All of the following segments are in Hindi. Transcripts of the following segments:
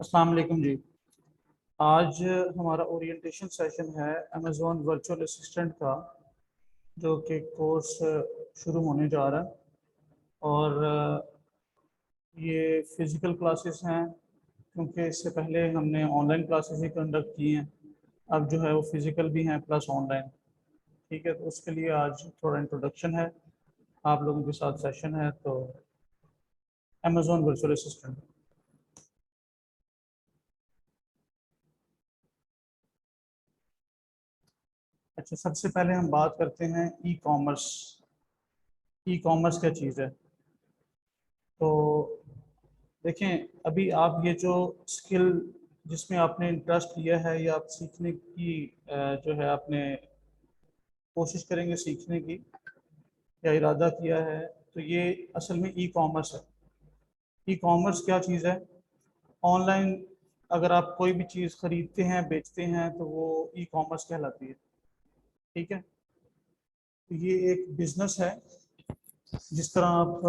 अस्सलाम वालेकुम जी। आज हमारा ओरिएंटेशन सेशन है अमेज़ॉन वर्चुअल असिस्टेंट का, जो कि कोर्स शुरू होने जा रहा है। और ये फिज़िकल क्लासेस हैं, क्योंकि इससे पहले हमने ऑनलाइन क्लासेस ही कंडक्ट की हैं। अब जो है वो फिज़िकल भी हैं प्लस ऑनलाइन। ठीक है, तो उसके लिए आज थोड़ा इंट्रोडक्शन है, आप लोगों के साथ सेशन है। तो अमेज़ॉन वर्चुअल असिस्टेंट। अच्छा, सबसे पहले हम बात करते हैं ई कॉमर्स। ई कॉमर्स क्या चीज़ है? तो देखें, अभी आप ये जो स्किल जिसमें आपने इंटरेस्ट लिया है या आप सीखने की जो है आपने कोशिश करेंगे सीखने की या इरादा किया है, तो ये असल में ई कॉमर्स है। ई कॉमर्स क्या चीज़ है? ऑनलाइन अगर आप कोई भी चीज़ खरीदते हैं बेचते हैं तो वो ई कॉमर्स कहलाती है। ठीक है, तो ये एक बिजनेस है। जिस तरह आप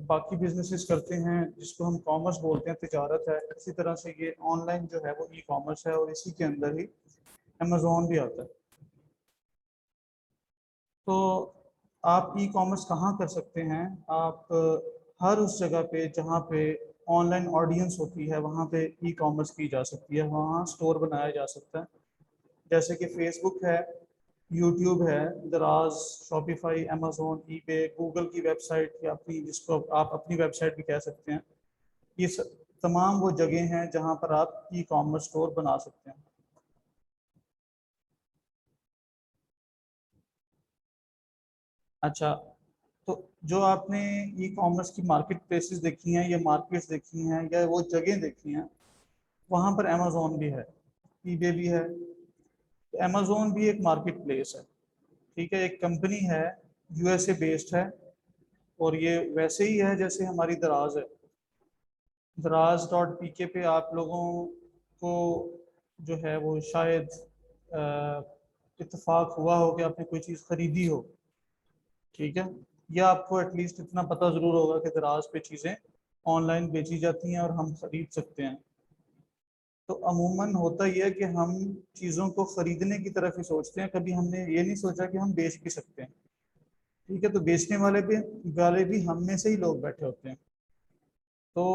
बाकी बिजनेसेस करते हैं जिसको हम कॉमर्स बोलते हैं, तिजारत है, इसी तरह से ये ऑनलाइन जो है वो ई कॉमर्स है, और इसी के अंदर ही अमेज़ॉन भी आता है। तो आप ई कॉमर्स कहाँ कर सकते हैं? आप हर उस जगह पे जहाँ पे ऑनलाइन ऑडियंस होती है वहाँ पे ई कॉमर्स की जा सकती है, वहाँ स्टोर बनाया जा सकता है। जैसे कि फेसबुक है, यूट्यूब है, दराज, शॉपिफाई, अमेजोन, ईबे, गूगल की वेबसाइट या अपनी, जिसको आप अपनी वेबसाइट भी कह सकते हैं। ये तमाम वो जगह हैं जहाँ पर आप ई कॉमर्स स्टोर बना सकते हैं। अच्छा, तो जो आपने ई कॉमर्स की मार्केट प्लेसेस देखी हैं या मार्केट्स देखी हैं या वो जगह देखी हैं, वहाँ पर अमेजोन भी है, ईबे भी है। तो अमेजोन भी एक मार्केट प्लेस है। ठीक है, एक कंपनी है, यूएसए बेस्ड है। और ये वैसे ही है जैसे हमारी दराज है। दराज डॉट पीके पे आप लोगों को जो है वो शायद इत्तेफाक हुआ हो कि आपने कोई चीज़ खरीदी हो। ठीक है, या आपको एटलीस्ट इतना पता ज़रूर होगा कि दराज पे चीज़ें ऑनलाइन बेची जाती हैं और हम खरीद सकते हैं। तो अमूमन होता ही है कि हम चीज़ों को ख़रीदने की तरफ ही सोचते हैं, कभी हमने ये नहीं सोचा कि हम बेच भी सकते हैं। ठीक है, तो बेचने वाले भी हम में से ही लोग बैठे होते हैं। तो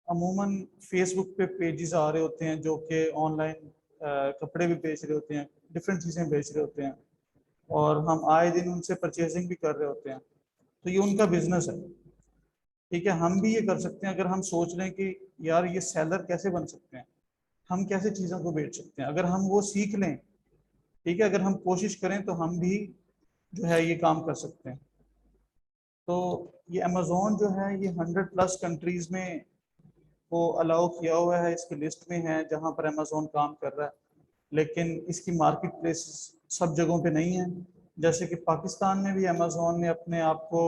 अमूमन फेसबुक पे पेजेस आ रहे होते हैं जो कि ऑनलाइन कपड़े भी बेच रहे होते हैं, डिफरेंट चीज़ें बेच रहे होते हैं, और हम आए दिन उनसे परचेजिंग भी कर रहे होते हैं। तो ये उनका बिजनेस है। ठीक है, हम भी ये कर सकते हैं अगर हम सोच रहे हैं कि यार ये सेलर कैसे बन सकते हैं, हम कैसे चीज़ों को बेच सकते हैं, अगर हम वो सीख लें। ठीक है, अगर हम कोशिश करें तो हम भी जो है ये काम कर सकते हैं। तो ये अमेज़ोन जो है ये 100+ कंट्रीज़ में वो अलाउ किया हुआ है, इसकी लिस्ट में है जहाँ पर अमेज़ोन काम कर रहा है। लेकिन इसकी मार्केट प्लेस सब जगहों पे नहीं है। जैसे कि पाकिस्तान में भी अमेज़ोन ने अपने आप को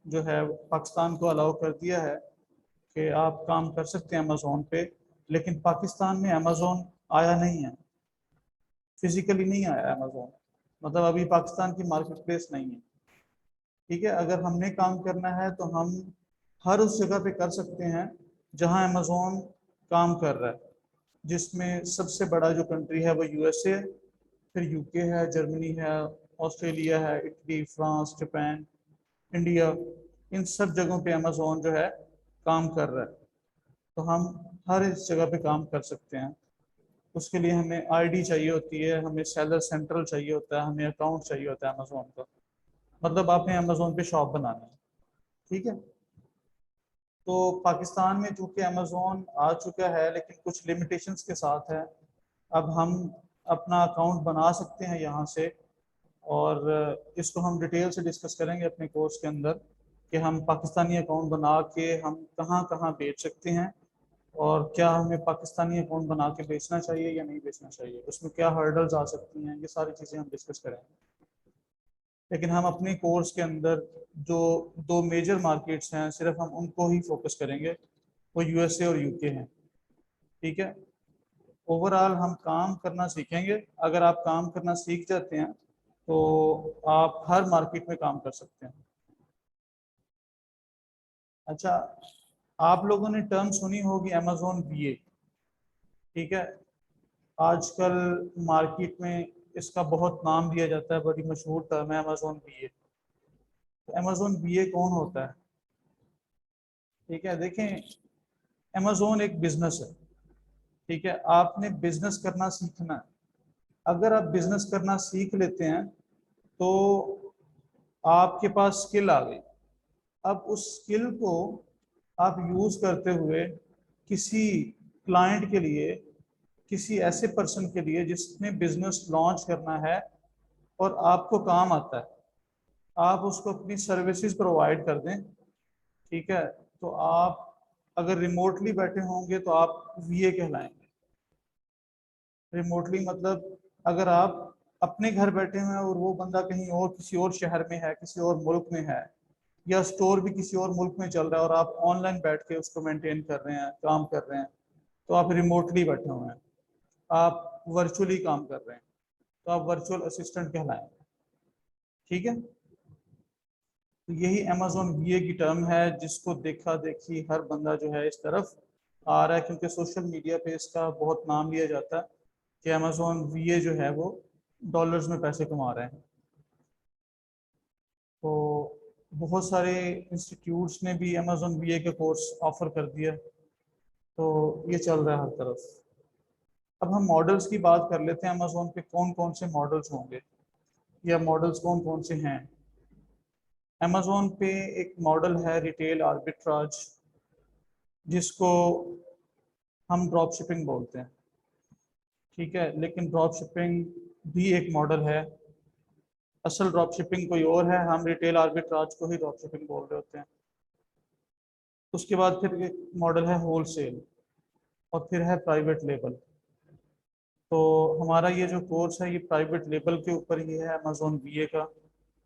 जो है पाकिस्तान को अलाउ कर दिया है कि आप काम कर सकते हैं अमेज़ोन पे। लेकिन पाकिस्तान में अमेज़ोन आया नहीं है, फिजिकली नहीं आया अमेज़ोन। मतलब अभी पाकिस्तान की मार्केट प्लेस नहीं है। ठीक है, अगर हमने काम करना है तो हम हर उस जगह पे कर सकते हैं जहां अमेज़ोन काम कर रहा है, जिसमें सबसे बड़ा जो कंट्री है वो यूएसए, फिर यूके है, जर्मनी है, ऑस्ट्रेलिया है, इटली, फ्रांस, जापान, इंडिया। इन सब जगहों पे अमेज़ोन जो है काम कर रहा है। तो हम हर इस जगह पे काम कर सकते हैं। उसके लिए हमें आईडी चाहिए होती है, हमें सेलर सेंट्रल चाहिए होता है, हमें अकाउंट चाहिए होता है अमेज़ोन का। मतलब आपने अमेज़ोन पे शॉप बनानी है। ठीक है, तो पाकिस्तान में चूंकि अमेज़ोन आ चुका है लेकिन कुछ लिमिटेशंस के साथ है। अब हम अपना अकाउंट बना सकते हैं यहाँ से, और इसको हम डिटेल से डिस्कस करेंगे अपने कोर्स के अंदर कि हम पाकिस्तानी अकाउंट बना के हम कहाँ कहाँ बेच सकते हैं, और क्या हमें पाकिस्तानी अकाउंट बना के बेचना चाहिए या नहीं बेचना चाहिए, उसमें क्या हर्डल्स आ सकती हैं, ये सारी चीज़ें हम डिस्कस करेंगे। लेकिन हम अपने कोर्स के अंदर जो दो मेजर मार्केट्स हैं सिर्फ हम उनको ही फोकस करेंगे, वो यूएसए और यूके हैं। ठीक है, ओवरऑल हम काम करना सीखेंगे। अगर आप काम करना सीख जाते हैं तो आप हर मार्केट में काम कर सकते हैं। अच्छा, आप लोगों ने टर्म सुनी होगी अमेजोन वीए, ठीक है। आजकल मार्केट में इसका बहुत नाम दिया जाता है, बड़ी मशहूर टर्म है अमेजोन वीए। तो अमेजोन वीए कौन होता है? ठीक है, देखें, अमेजोन एक बिजनेस है, ठीक है। आपने बिजनेस करना सीखना है। अगर आप बिजनेस करना सीख लेते हैं तो आपके पास स्किल आ गई। अब उस स्किल को आप यूज करते हुए किसी क्लाइंट के लिए, किसी ऐसे पर्सन के लिए जिसने बिजनेस लॉन्च करना है और आपको काम आता है, आप उसको अपनी सर्विसेज प्रोवाइड कर दें, ठीक है। तो आप अगर रिमोटली बैठे होंगे तो आप वीए कहलाएंगे। रिमोटली मतलब अगर आप अपने घर बैठे हुए हैं और वो बंदा कहीं और किसी और शहर में है, किसी और मुल्क में है, या स्टोर भी किसी और मुल्क में चल रहा है और आप ऑनलाइन बैठ के उसको मेंटेन कर रहे हैं, काम कर रहे हैं, तो आप रिमोटली बैठे हुए हैं, आप वर्चुअली काम कर रहे हैं, तो आप वर्चुअल असिस्टेंट कहलाएंगे, ठीक है। तो यही अमेजोन वीए की टर्म है, जिसको देखा देखी हर बंदा जो है इस तरफ आ रहा है, क्योंकि सोशल मीडिया पे इसका बहुत नाम लिया जाता है कि अमेजोन वीए जो है वो डॉलर्स में पैसे कमा रहे हैं। तो बहुत सारे इंस्टीट्यूट्स ने भी अमेजोन वीए का कोर्स ऑफर कर दिया, तो ये चल रहा है हर तरफ। अब हम मॉडल्स की बात कर लेते हैं, अमेजोन पे कौन कौन से मॉडल्स होंगे या मॉडल्स कौन कौन से हैं। अमेजोन पे एक मॉडल है रिटेल आर्बिट्राज, जिसको हम ड्रॉप शिपिंग बोलते हैं, ठीक है। लेकिन ड्रॉप शिपिंग भी एक मॉडल है, असल ड्रॉप शिपिंग कोई और है, हम रिटेल आर्बिट्राज को ही ड्रॉप शिपिंग बोल रहे होते हैं। उसके बाद फिर एक मॉडल है होलसेल, और फिर है प्राइवेट लेबल। तो हमारा ये जो कोर्स है ये प्राइवेट लेबल के ऊपर ही है, अमेजोन वीए का।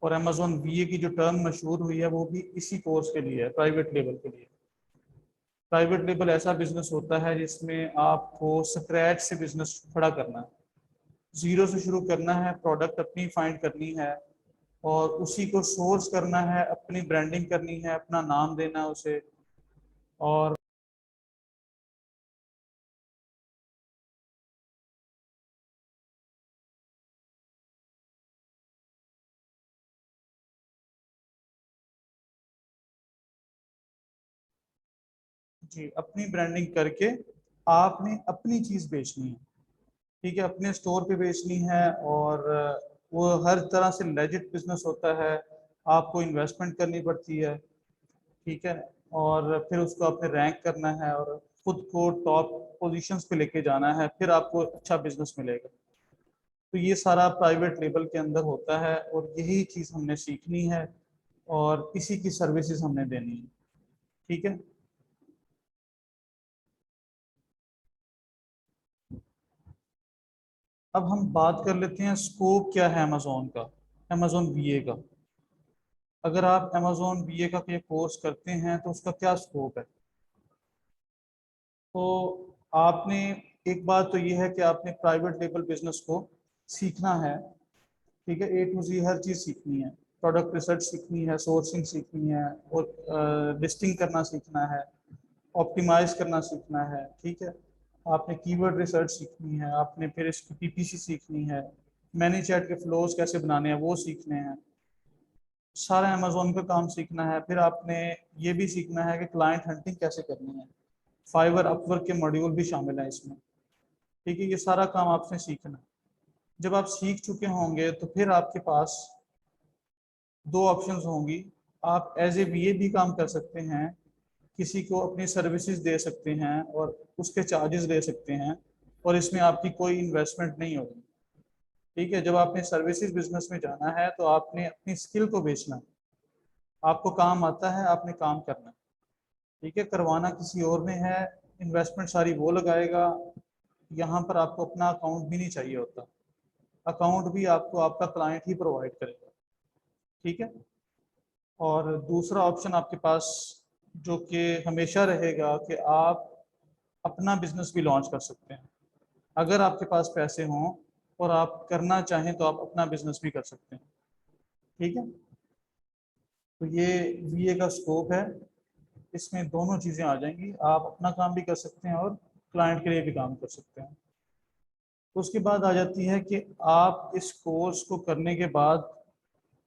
और अमेजोन वीए की जो टर्म मशहूर हुई है वो भी इसी कोर्स के लिए है, प्राइवेट लेबल के लिए। प्राइवेट लेबल ऐसा बिजनेस होता है जिसमें आपको स्क्रैच से बिजनेस खड़ा करना है, जीरो से शुरू करना है, प्रोडक्ट अपनी फाइंड करनी है और उसी को सोर्स करना है, अपनी ब्रांडिंग करनी है, अपना नाम देना है उसे। और जी, अपनी ब्रांडिंग करके आपने अपनी चीज़ बेचनी है, ठीक है, अपने स्टोर पे बेचनी है। और वो हर तरह से लेजिट बिजनेस होता है, आपको इन्वेस्टमेंट करनी पड़ती है, ठीक है। और फिर उसको आपने रैंक करना है और खुद को टॉप पोजीशंस पे लेके जाना है, फिर आपको अच्छा बिजनेस मिलेगा। तो ये सारा प्राइवेट लेबल के अंदर होता है और यही चीज़ हमने सीखनी है और इसी की सर्विसेज हमने देनी है, ठीक है। अब हम बात कर लेते हैं स्कोप क्या है अमेजोन का, अमेजोन वीए का। अगर आप अमेजोन बीए का ये कोर्स करते हैं तो उसका क्या स्कोप है? तो आपने, एक बात तो ये है कि आपने प्राइवेट लेबल बिजनेस को सीखना है, ठीक है। ए टू जी हर चीज़ सीखनी है, प्रोडक्ट रिसर्च सीखनी है, सोर्सिंग सीखनी है, और लिस्टिंग करना सीखना है, ऑप्टिमाइज करना सीखना है, ठीक है। आपने कीवर्ड रिसर्च सीखनी है, आपने फिर इसकी पीपीसी सीखनी है, मैनी चैट के फ्लोज कैसे बनाने हैं वो सीखने हैं, सारा अमेजोन पे काम सीखना है। फिर आपने ये भी सीखना है कि क्लाइंट हंटिंग कैसे करनी है, फाइवर अपवर्क के मॉड्यूल भी शामिल है इसमें, ठीक है। ये सारा काम आपने सीखना है। जब आप सीख चुके होंगे तो फिर आपके पास दो ऑप्शंस होंगी। आप एज ए बीए भी काम कर सकते हैं, किसी को अपनी सर्विसेज दे सकते हैं और उसके चार्जेस दे सकते हैं, और इसमें आपकी कोई इन्वेस्टमेंट नहीं होगी, ठीक है। जब आपने सर्विसेज बिजनेस में जाना है तो आपने अपनी स्किल को बेचना है, आपको काम आता है, आपने काम करना है, ठीक है। करवाना किसी और ने है, इन्वेस्टमेंट सारी वो लगाएगा। यहाँ पर आपको अपना अकाउंट भी नहीं चाहिए होता, अकाउंट भी आपको आपका क्लाइंट ही प्रोवाइड करेगा, ठीक है। और दूसरा ऑप्शन आपके पास जो कि हमेशा रहेगा कि आप अपना बिजनेस भी लॉन्च कर सकते हैं। अगर आपके पास पैसे हों और आप करना चाहें तो आप अपना बिजनेस भी कर सकते हैं, ठीक है। तो ये वीए का स्कोप है। इसमें दोनों चीज़ें आ जाएंगी, आप अपना काम भी कर सकते हैं और क्लाइंट के लिए भी काम कर सकते हैं। उसके बाद आ जाती है कि आप इस कोर्स को करने के बाद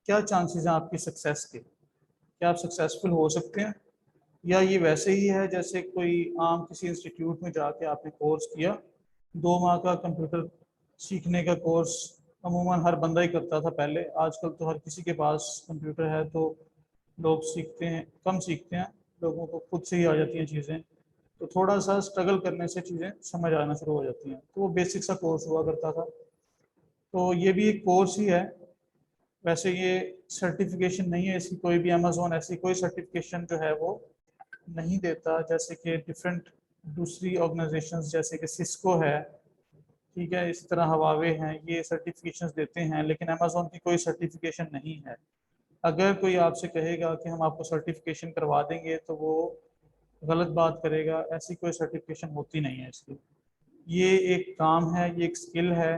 क्या चांसेस हैं आपकी सक्सेस के, क्या आप सक्सेसफुल हो सकते हैं, या ये वैसे ही है जैसे कोई आम किसी इंस्टीट्यूट में जाके आपने कोर्स किया, 2 माह का कंप्यूटर सीखने का कोर्स अमूमन हर बंदा ही करता था पहले, आजकल तो हर किसी के पास कंप्यूटर है, तो लोग सीखते हैं, कम सीखते हैं, लोगों को खुद से ही आ जाती हैं चीज़ें, तो थोड़ा सा स्ट्रगल करने से चीज़ें समझ आना शुरू हो जाती हैं। तो वो बेसिक सा कोर्स हुआ करता था, तो ये भी एक कोर्स ही है। वैसे ये सर्टिफिकेशन नहीं है इसकी, कोई भी अमेजोन ऐसी कोई सर्टिफिकेशन जो है वो नहीं देता, जैसे कि डिफरेंट दूसरी ऑर्गेनाइजेशंस जैसे कि सिस्को है, ठीक है, इस तरह हवावे हैं, ये सर्टिफिकेशंस देते हैं, लेकिन अमेजोन की कोई सर्टिफिकेशन नहीं है। अगर कोई आपसे कहेगा कि हम आपको सर्टिफिकेशन करवा देंगे तो वो गलत बात करेगा, ऐसी कोई सर्टिफिकेशन होती नहीं है इसकी। ये एक काम है, ये एक स्किल है,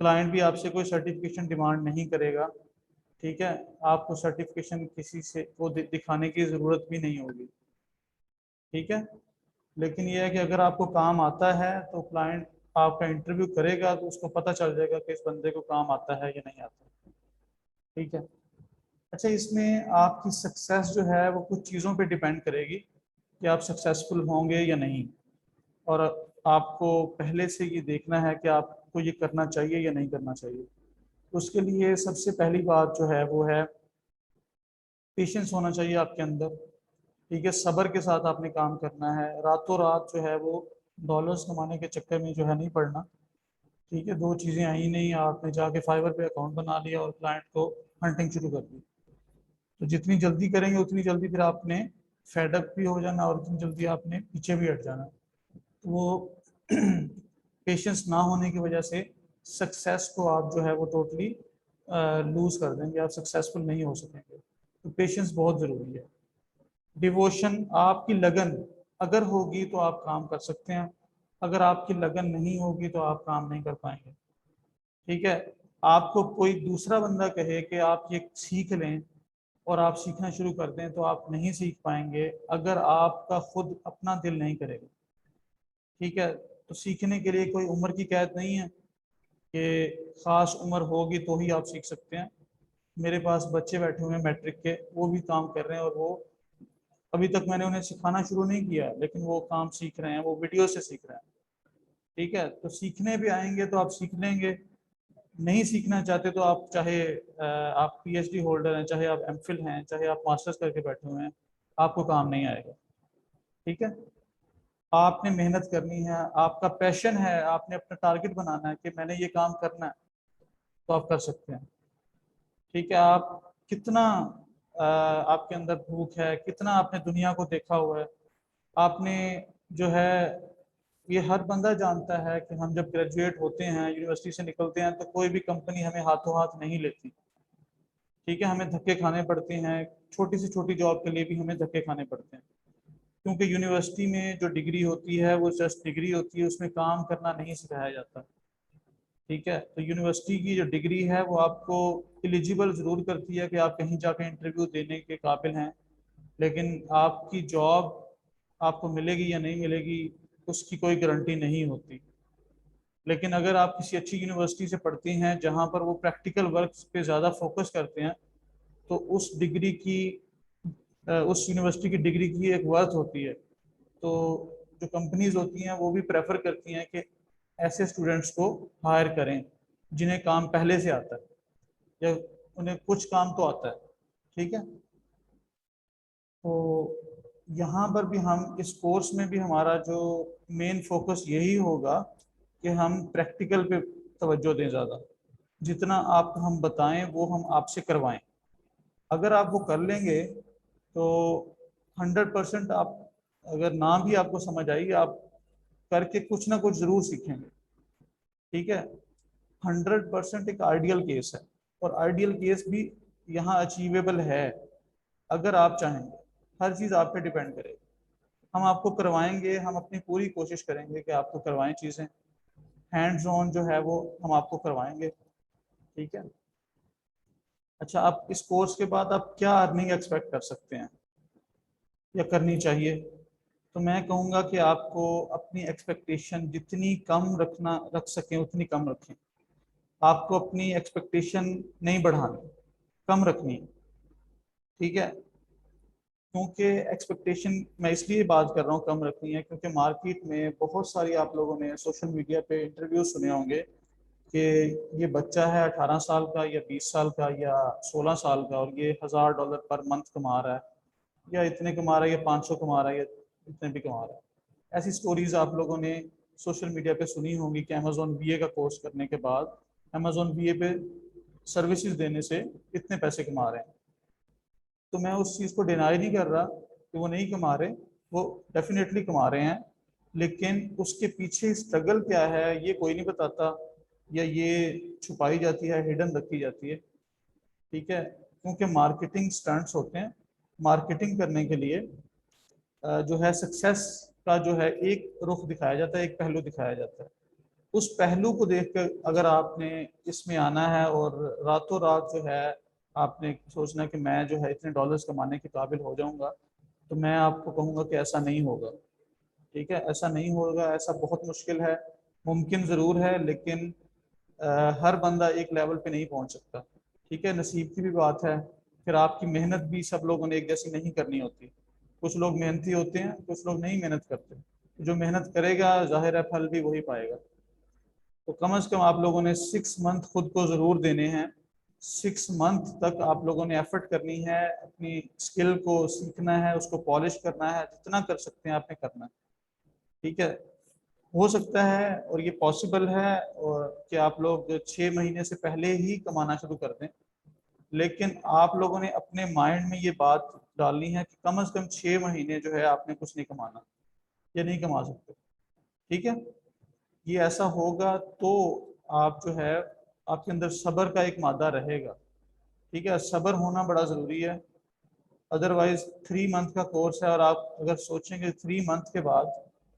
क्लाइंट भी आपसे कोई सर्टिफिकेशन डिमांड नहीं करेगा, ठीक है, आपको सर्टिफिकेशन किसी से वो दिखाने की ज़रूरत भी नहीं होगी, ठीक है। लेकिन ये है कि अगर आपको काम आता है तो क्लाइंट आपका इंटरव्यू करेगा तो उसको पता चल जाएगा कि इस बंदे को काम आता है या नहीं आता, ठीक है। अच्छा, इसमें आपकी सक्सेस जो है वो कुछ चीज़ों पे डिपेंड करेगी कि आप सक्सेसफुल होंगे या नहीं, और आपको पहले से ये देखना है कि आपको ये करना चाहिए या नहीं करना चाहिए। उसके लिए सबसे पहली बात जो है वो है पेशेंस होना चाहिए आपके अंदर, ठीक है, सब्र के साथ आपने काम करना है, रातों रात जो है वो डॉलर्स कमाने के चक्कर में जो है नहीं पड़ना, ठीक है, 2 चीज़ें आई नहीं, आपने जाके फाइवर पे अकाउंट बना लिया और क्लाइंट को हंटिंग शुरू कर दी, तो जितनी जल्दी करेंगे उतनी जल्दी फिर आपने फेडअप भी हो जाना और उतनी जल्दी आपने पीछे भी हट जाना। तो वो पेशेंस ना होने की वजह से सक्सेस को आप जो है वो टोटली लूज कर देंगे, आप सक्सेसफुल नहीं हो सकेंगे। तो पेशेंस बहुत ज़रूरी है। डिवोशन, आपकी लगन अगर होगी तो आप काम कर सकते हैं, अगर आपकी लगन नहीं होगी तो आप काम नहीं कर पाएंगे, ठीक है। आपको कोई दूसरा बंदा कहे कि आप ये सीख लें और आप सीखना शुरू कर दें तो आप नहीं सीख पाएंगे अगर आपका खुद अपना दिल नहीं करेगा, ठीक है। तो सीखने के लिए कोई उम्र की कैद नहीं है कि ख़ास उम्र होगी तो ही आप सीख सकते हैं। मेरे पास बच्चे बैठे हुए हैं मैट्रिक के, वो भी काम कर रहे हैं, और वो अभी तक मैंने उन्हें सिखाना शुरू नहीं किया लेकिन वो काम सीख रहे हैं, वो वीडियो से सीख रहे हैं, ठीक है। तो सीखने भी आएंगे तो आप सीख लेंगे, नहीं सीखना चाहते तो आप चाहे आप पीएचडी होल्डर हैं, चाहे आप एमफिल हैं, चाहे आप मास्टर्स करके बैठे हुए हैं, आपको काम नहीं आएगा, ठीक है। आपने मेहनत करनी है, आपका पैशन है, आपने अपना टारगेट बनाना है कि मैंने ये काम करना है, तो आप कर सकते हैं, ठीक है। आप कितना आपके अंदर भूख है, कितना आपने दुनिया को देखा हुआ है, आपने जो है, ये हर बंदा जानता है कि हम जब ग्रेजुएट होते हैं, यूनिवर्सिटी से निकलते हैं, तो कोई भी कंपनी हमें हाथों हाथ नहीं लेती, ठीक है, हमें धक्के खाने पड़ते हैं, छोटी से छोटी जॉब के लिए भी हमें धक्के खाने पड़ते हैं, क्योंकि यूनिवर्सिटी में जो डिग्री होती है वो जस्ट डिग्री होती है, उसमें काम करना नहीं सिखाया जाता, ठीक है। तो यूनिवर्सिटी की जो डिग्री है वो आपको एलिजिबल ज़रूर करती है कि आप कहीं जाकर इंटरव्यू देने के काबिल हैं, लेकिन आपकी जॉब आपको मिलेगी या नहीं मिलेगी उसकी कोई गारंटी नहीं होती। लेकिन अगर आप किसी अच्छी यूनिवर्सिटी से पढ़ते हैं जहाँ पर वो प्रैक्टिकल वर्क पे ज़्यादा फोकस करते हैं, तो उस डिग्री की उस यूनिवर्सिटी की डिग्री की एक वर्थ होती है, तो जो कंपनीज होती हैं वो भी प्रेफर करती हैं कि ऐसे स्टूडेंट्स को हायर करें जिन्हें काम पहले से आता है या उन्हें कुछ काम तो आता है, ठीक है। तो यहाँ पर भी हम इस कोर्स में भी हमारा जो मेन फोकस यही होगा कि हम प्रैक्टिकल पे तवज्जो दें ज़्यादा, जितना आप हम बताएं वो हम आपसे करवाएं। अगर आप वो कर लेंगे तो 100% आप, अगर ना भी आपको समझ आई, आप करके कुछ ना कुछ ज़रूर सीखेंगे, ठीक है। 100% एक आइडियल केस है, और आइडियल केस भी यहाँ अचीवेबल है अगर आप चाहेंगे, हर चीज़ आप पे डिपेंड करेगी। हम आपको करवाएंगे, हम अपनी पूरी कोशिश करेंगे कि आपको करवाएं चीज़ें, हैंड्स ऑन जो है वो हम आपको करवाएंगे, ठीक है। अच्छा, आप इस कोर्स के बाद आप क्या अर्निंग एक्सपेक्ट कर सकते हैं? या करनी चाहिए, तो मैं कहूँगा कि आपको अपनी एक्सपेक्टेशन जितनी कम रख सकें उतनी कम रखें। आपको अपनी एक्सपेक्टेशन नहीं बढ़ानी, कम रखनी है, ठीक है। क्योंकि एक्सपेक्टेशन मैं इसलिए बात कर रहा हूँ कम रखनी है क्योंकि मार्केट में बहुत सारी, आप लोगों ने सोशल मीडिया पे इंटरव्यू सुने होंगे कि ये बच्चा है 18 साल का या 20 साल का या 16 साल का और ये $1000 पर मंथ कमा रहा है, या इतने कमा रहा है, या 500 कमा रहा है, या इतने भी कमा रहा है। ऐसी स्टोरीज आप लोगों ने सोशल मीडिया पे सुनी होंगी कि अमेजोन बीए का कोर्स करने के बाद अमेजोन बीए पे सर्विसेज देने से इतने पैसे कमा रहे हैं। तो मैं उस चीज़ को डिनाई नहीं कर रहा कि वो नहीं कमा रहे, वो डेफिनेटली कमा रहे हैं, लेकिन उसके पीछे स्ट्रगल क्या है ये कोई नहीं बताता, या ये छुपाई जाती है, हिडन रखी जाती है, ठीक है। क्योंकि मार्केटिंग स्टंट्स होते हैं, मार्केटिंग करने के लिए जो है सक्सेस का जो है एक रुख दिखाया जाता है, एक पहलू दिखाया जाता है। उस पहलू को देखकर अगर आपने इसमें आना है और रातों रात जो है आपने सोचना कि मैं जो है इतने डॉलर्स कमाने के काबिल हो जाऊंगा, तो मैं आपको कहूँगा कि ऐसा नहीं होगा, ठीक है। ऐसा नहीं होगा, ऐसा बहुत मुश्किल है। मुमकिन ज़रूर है, लेकिन हर बंदा एक लेवल पे नहीं पहुंच सकता, ठीक है। नसीब की भी बात है, फिर आपकी मेहनत भी सब लोगों ने एक जैसी नहीं करनी होती। कुछ लोग मेहनती होते हैं, कुछ लोग नहीं मेहनत करते। जो मेहनत करेगा जाहिर है फल भी वही पाएगा। तो कम से कम आप लोगों ने 6 मंथ खुद को ज़रूर देने हैं। 6 मंथ तक आप लोगों ने एफर्ट करनी है, अपनी स्किल को सीखना है, उसको पॉलिश करना है, जितना कर सकते हैं आपने करना है, ठीक है। हो सकता है और ये पॉसिबल है और कि आप लोग 6 महीने से पहले ही कमाना शुरू कर दें, लेकिन आप लोगों ने अपने माइंड में ये बात डालनी है कि कम से कम 6 महीने जो है आपने कुछ नहीं कमाना, या नहीं कमा सकते, ठीक है। ये ऐसा होगा तो आप जो है आपके अंदर सब्र का एक मादा रहेगा, ठीक है। सब्र होना बड़ा ज़रूरी है। अदरवाइज 3 मंथ का कोर्स है और आप अगर सोचेंगे 3 मंथ के बाद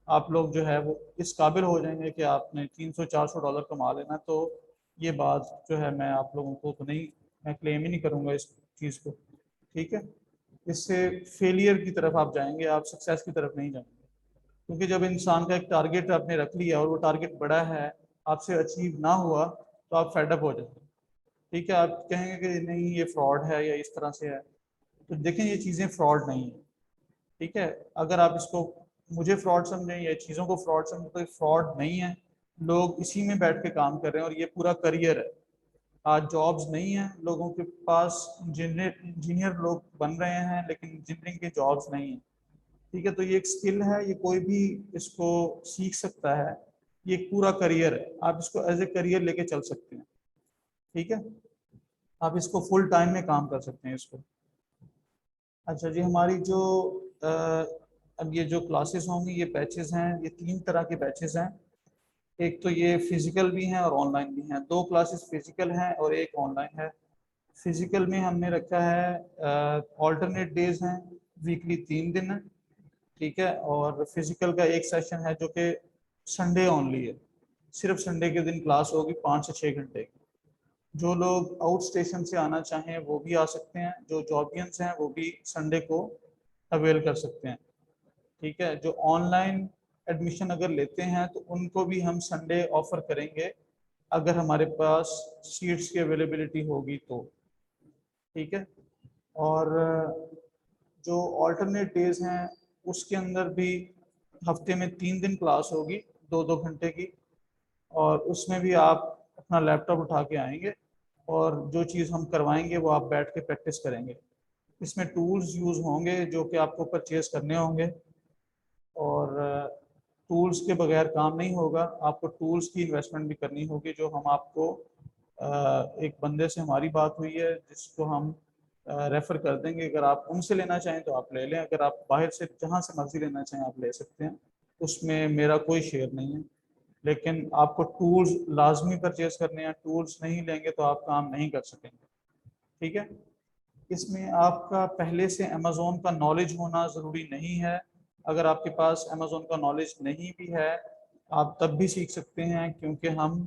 आप लोग जो है वो इस काबिल हो जाएंगे कि आपने $300-400 कमा लेना, तो ये बात जो है मैं आप लोगों को तो नहीं, मैं क्लेम ही नहीं करूँगा इस चीज़ को, ठीक है। इससे फेलियर की तरफ आप जाएंगे, आप सक्सेस की तरफ नहीं जाएंगे। क्योंकि जब इंसान का एक टारगेट आपने रख लिया और वो टारगेट बड़ा है, आपसे अचीव ना हुआ तो आप फेडअप हो जाते हैं, ठीक है। आप कहेंगे कि नहीं ये फ्रॉड है या इस तरह से है, तो देखें ये चीज़ें फ्रॉड नहीं है, ठीक है। अगर आप इसको मुझे फ्रॉड समझें या चीज़ों को फ्रॉड समझें तो ये फ्रॉड नहीं है। लोग इसी में बैठ के काम कर रहे हैं और ये पूरा करियर है। आज जॉब्स नहीं है लोगों के पास, इंजीनियर लोग बन रहे हैं लेकिन इंजीनियरिंग के जॉब्स नहीं है, ठीक है। तो ये एक स्किल है, ये कोई भी इसको सीख सकता है, ये एक पूरा करियर है, आप इसको एज ए करियर लेके चल सकते हैं, ठीक है। आप इसको फुल टाइम में काम कर सकते हैं इसको। अच्छा जी, हमारी जो अ, अब ये जो क्लासेस होंगी ये बैचेस हैं, ये 3 तरह के बैचेस हैं। एक तो ये फिजिकल भी हैं और ऑनलाइन भी हैं। 2 क्लासेस फिजिकल हैं और एक ऑनलाइन है। फिजिकल में हमने रखा है ऑल्टरनेट डेज हैं, वीकली 3 दिन है, ठीक है। और फिजिकल का एक सेशन है जो कि संडे ओनली है, सिर्फ संडे के दिन क्लास होगी 5 से 6 घंटे की। जो लोग आउट स्टेशन से आना चाहें वो भी आ सकते हैं, जो जॉबियंस हैं वो भी संडे को अवेल कर सकते हैं, ठीक है। जो ऑनलाइन एडमिशन अगर लेते हैं तो उनको भी हम संडे ऑफर करेंगे अगर हमारे पास सीट्स की अवेलेबिलिटी होगी तो, ठीक है। और जो ऑल्टरनेट डेज हैं उसके अंदर भी हफ्ते में 3 दिन क्लास होगी, 2-2 घंटे की। और उसमें भी आप अपना लैपटॉप उठा के आएंगे और जो चीज़ हम करवाएंगे वो आप बैठ के प्रैक्टिस करेंगे। इसमें टूल्स यूज़ होंगे जो कि आपको परचेज करने होंगे, और टूल्स के बगैर काम नहीं होगा। आपको टूल्स की इन्वेस्टमेंट भी करनी होगी, जो हम आपको एक बंदे से हमारी बात हुई है जिसको हम रेफ़र कर देंगे। अगर आप उनसे लेना चाहें तो आप ले लें, अगर आप बाहर से जहाँ से मर्जी लेना चाहें आप ले सकते हैं, उसमें मेरा कोई शेयर नहीं है। लेकिन आपको टूल्स लाजमी परचेज करने हैं, टूल्स नहीं लेंगे तो आप काम नहीं कर सकेंगे, ठीक है। इसमें आपका पहले से अमेज़ोन का नॉलेज होना ज़रूरी नहीं है। अगर आपके पास अमेज़ोन का नॉलेज नहीं भी है आप तब भी सीख सकते हैं, क्योंकि हम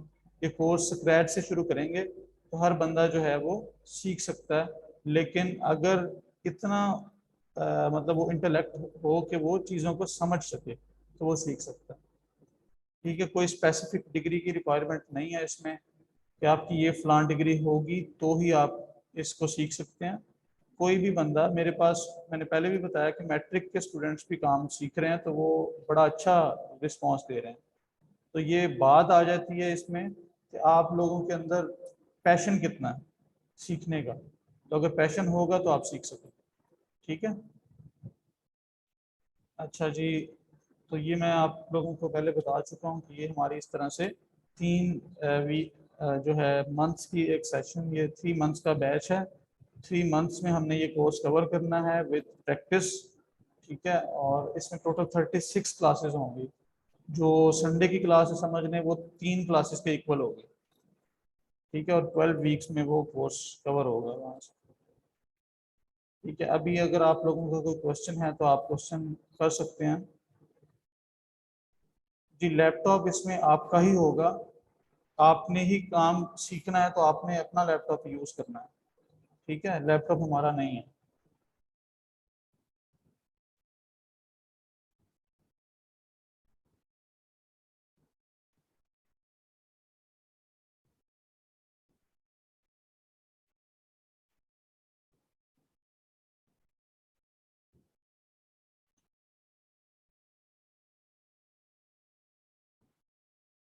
ये कोर्स स्क्रैच से शुरू करेंगे तो हर बंदा जो है वो सीख सकता है। लेकिन अगर इतना मतलब वो इंटेलेक्ट हो कि वो चीज़ों को समझ सके तो वो सीख सकता है। ठीक है, कोई स्पेसिफिक डिग्री की रिक्वायरमेंट नहीं है इसमें कि आपकी ये फलान डिग्री होगी तो ही आप इसको सीख सकते हैं। कोई भी बंदा मेरे पास, मैंने पहले भी बताया कि मैट्रिक के स्टूडेंट्स भी काम सीख रहे हैं तो वो बड़ा अच्छा रिस्पांस दे रहे हैं। तो ये बात आ जाती है इसमें कि आप लोगों के अंदर पैशन कितना है सीखने का। तो अगर पैशन होगा तो आप सीख सकोगे। ठीक है। अच्छा जी, तो ये मैं आप लोगों को पहले बता चुका हूँ कि ये हमारी इस तरह से 3 वीक जो है मंथ्स की एक सेशन, ये 3 मंथ्स का बैच है। 3 मंथ्स में हमने ये कोर्स कवर करना है विद प्रैक्टिस। ठीक है, और इसमें टोटल 36 क्लासेस होंगी। जो संडे की क्लास है समझ लें वो 3 क्लासेस के इक्वल होगी। ठीक है, और 12 वीक्स में वो कोर्स कवर होगा वहाँ से। ठीक है, अभी अगर आप लोगों का कोई क्वेश्चन है तो आप क्वेश्चन कर सकते हैं। जी, लैपटॉप इसमें आपका ही होगा। आपने ही काम सीखना है तो आपने अपना लैपटॉप यूज़ करना है। ठीक है, लैपटॉप हमारा नहीं है।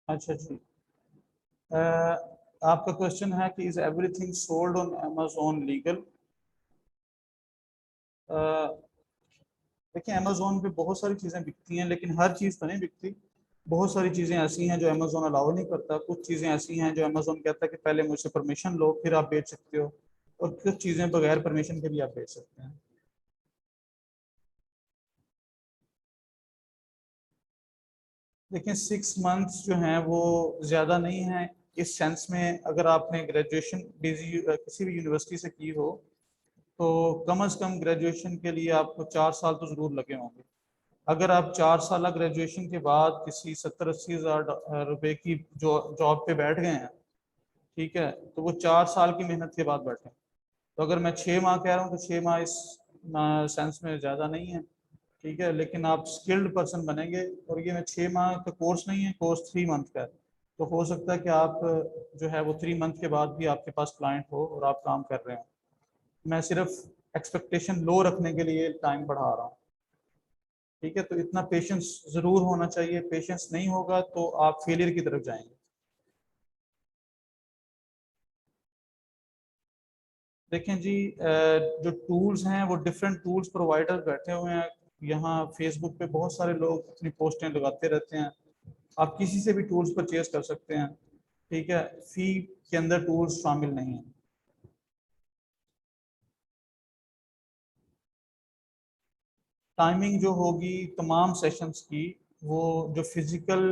अच्छा जी, आपका क्वेश्चन है कि is everything sold on Amazon legal. देखिए, अमेजोन पे बहुत सारी चीज़ें बिकती हैं लेकिन हर चीज़ तो नहीं बिकती। बहुत सारी चीज़ें ऐसी हैं जो अमेजोन अलाउ नहीं करता। कुछ चीज़ें ऐसी हैं जो अमेजोन कहता है कि पहले मुझसे परमिशन लो फिर आप बेच सकते हो, और कुछ चीज़ें बगैर परमिशन के भी आप बेच सकते हैं। देखिए, 6 मंथ्स जो हैं वो ज़्यादा नहीं है इस सेंस में। अगर आपने ग्रेजुएशन किसी भी यूनिवर्सिटी से की हो तो कम से कम ग्रेजुएशन के लिए आपको 4 साल तो ज़रूर लगे होंगे। अगर आप 4 साल ग्रेजुएशन के बाद किसी 70-80 हज़ार रुपए की जो जॉब पे बैठ गए हैं, ठीक है, तो वो 4 साल की मेहनत के बाद बैठे। तो अगर मैं 6 माह कह रहा हूँ तो 6 माह इस सेंस में ज़्यादा नहीं है। ठीक है, लेकिन आप स्किल्ड पर्सन बनेंगे। और ये मैं 6 माह का कोर्स नहीं है, कोर्स 3 मंथ का है। तो हो सकता है कि आप जो है वो 3 मंथ के बाद भी आपके पास क्लाइंट हो और आप काम कर रहे हो। मैं सिर्फ एक्सपेक्टेशन लो रखने के लिए टाइम बढ़ा रहा हूँ। ठीक है, तो इतना पेशेंस ज़रूर होना चाहिए। पेशेंस नहीं होगा तो आप फेलियर की तरफ जाएंगे। देखें जी, जो टूल्स हैं वो डिफरेंट टूल्स प्रोवाइडर बैठे हुए हैं। यहाँ फेसबुक पे बहुत सारे लोग अपनी पोस्टें लगाते रहते हैं। आप किसी से भी टूल्स परचेज कर सकते हैं। ठीक है, फी के अंदर टूल्स शामिल नहीं है। टाइमिंग जो होगी तमाम सेशंस की, वो जो फिजिकल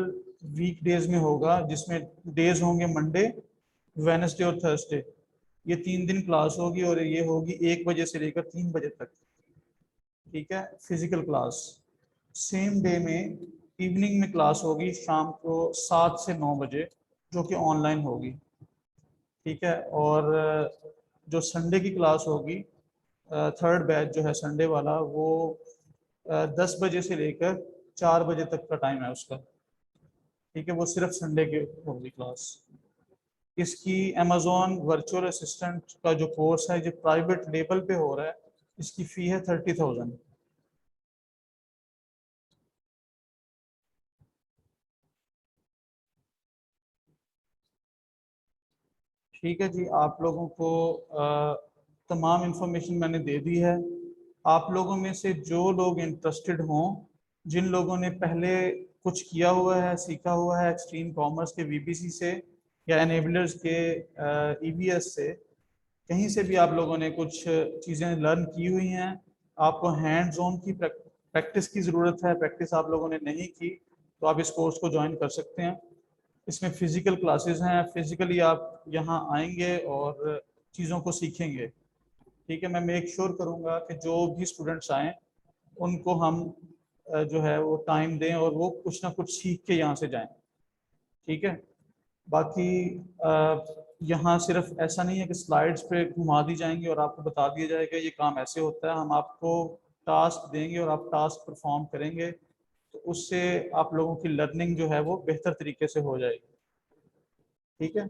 वीक डेज में होगा, जिसमें डेज होंगे मंडे, वेनसडे और थर्सडे, ये 3 दिन क्लास होगी और ये होगी 1 बजे से लेकर 3 बजे तक। ठीक है, फिजिकल क्लास। सेम डे में इवनिंग में क्लास होगी शाम को 7 से 9 बजे, जो कि ऑनलाइन होगी। ठीक है, और जो संडे की क्लास होगी, थर्ड बैच जो है संडे वाला, वो 10 बजे से लेकर 4 बजे तक का टाइम है उसका। ठीक है, वो सिर्फ संडे के होगी क्लास। इसकी अमेजोन वर्चुअल असिस्टेंट का जो कोर्स है जो प्राइवेट लेवल पे हो रहा है, इसकी फ़ी है 30,000। ठीक है जी, आप लोगों को तमाम इन्फॉर्मेशन मैंने दे दी है। आप लोगों में से जो लोग इंटरेस्टेड हों, जिन लोगों ने पहले कुछ किया हुआ है, सीखा हुआ है एक्सट्रीम कॉमर्स के वीबीसी से या एनेबलर्स के ईवीएस से, कहीं से भी आप लोगों ने कुछ चीज़ें लर्न की हुई हैं, आपको हैंड्स ऑन की प्रैक्टिस की ज़रूरत है, प्रैक्टिस आप लोगों ने नहीं की, तो आप इस कोर्स को ज्वाइन कर सकते हैं। इसमें फ़िज़िकल क्लासेस हैं, फिज़िकली आप यहाँ आएंगे और चीज़ों को सीखेंगे। ठीक है, मैं मेक श्योर करूँगा कि जो भी स्टूडेंट्स आएँ उनको हम जो है वो टाइम दें और वो कुछ ना कुछ सीख के यहाँ से जाएं। ठीक है, बाकी यहाँ सिर्फ ऐसा नहीं है कि स्लाइड्स पे घुमा दी जाएंगी और आपको बता दिया जाएगा ये काम ऐसे होता है। हम आपको टास्क देंगे और आप टास्क परफॉर्म करेंगे, तो उससे आप लोगों की लर्निंग जो है वो बेहतर तरीके से हो जाएगी। ठीक है।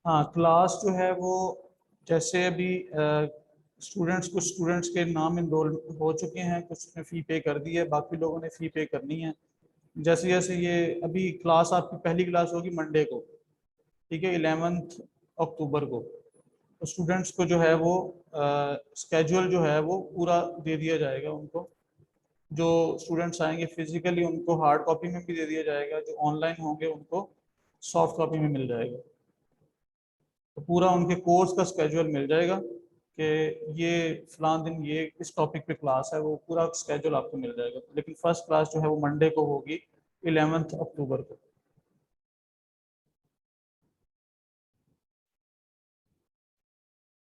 हाँ, क्लास जो है वो जैसे अभी स्टूडेंट्स, कुछ स्टूडेंट्स के नाम इनरोल हो चुके हैं, कुछ ने फ़ी पे कर दी है, बाकी लोगों ने फ़ी पे करनी है। जैसे जैसे ये अभी क्लास, आपकी पहली क्लास होगी मंडे को, ठीक है, 11 अक्टूबर को। तो स्टूडेंट्स को जो है वो स्केड्यूल जो है वो पूरा दे दिया जाएगा उनको। जो स्टूडेंट्स आएंगे फिजिकली उनको हार्ड कॉपी में भी दे दिया जाएगा, जो ऑनलाइन होंगे उनको सॉफ्ट कॉपी में मिल जाएगा। तो पूरा उनके कोर्स का स्केड्यूल मिल जाएगा कि ये फलां दिन ये इस टॉपिक पे क्लास है, वो पूरा स्केड्यूल आपको मिल जाएगा। लेकिन फर्स्ट क्लास जो है वो मंडे को होगी 11 अक्टूबर को।